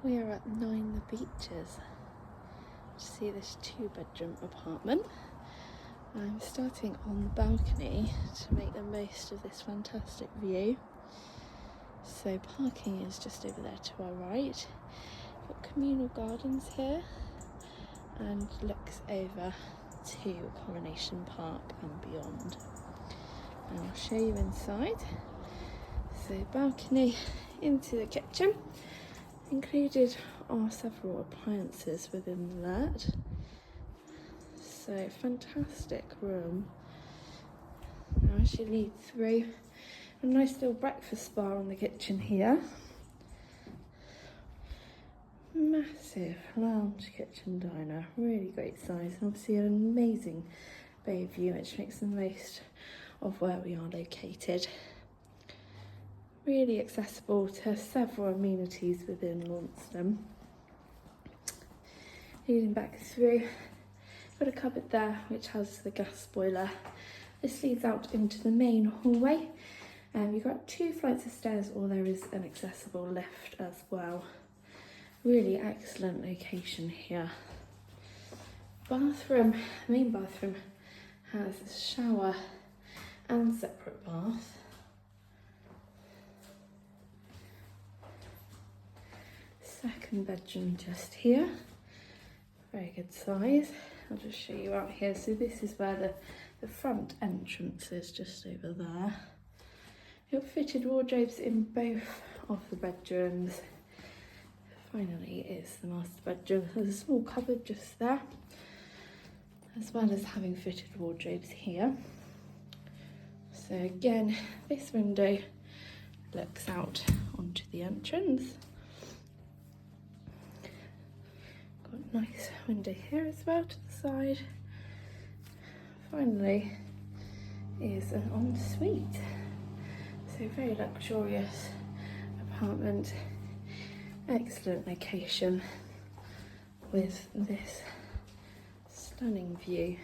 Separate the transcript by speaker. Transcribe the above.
Speaker 1: We are at 9 The Beeches to see this 2-bedroom apartment. I'm starting on the balcony to make the most of this fantastic view. So parking is just over there to our right. Got communal gardens here and looks over to Coronation Park and beyond. And I'll show you inside. So balcony into the kitchen. Included are several appliances within that. So fantastic room. Now as you lead through, a nice little breakfast bar on the kitchen here. Massive lounge kitchen diner, really great size, and obviously an amazing bay view which makes the most of where we are located. Really accessible to several amenities within Launceston. Leading back through, got a cupboard there which has the gas boiler. This leads out into the main hallway. You've got 2 flights of stairs, or there is an accessible lift as well. Really excellent location here. Bathroom, main bathroom has a shower and separate bath. Second bedroom just here, very good size. I'll just show you out here. So this is where the front entrance is, just over there. You've got fitted wardrobes in both of the bedrooms. Finally is the master bedroom. There's a small cupboard just there, as well as having fitted wardrobes here. So again, this window looks out onto the entrance. Got a nice window here as well to the side. Finally is an ensuite. So very luxurious apartment. Excellent location with this stunning view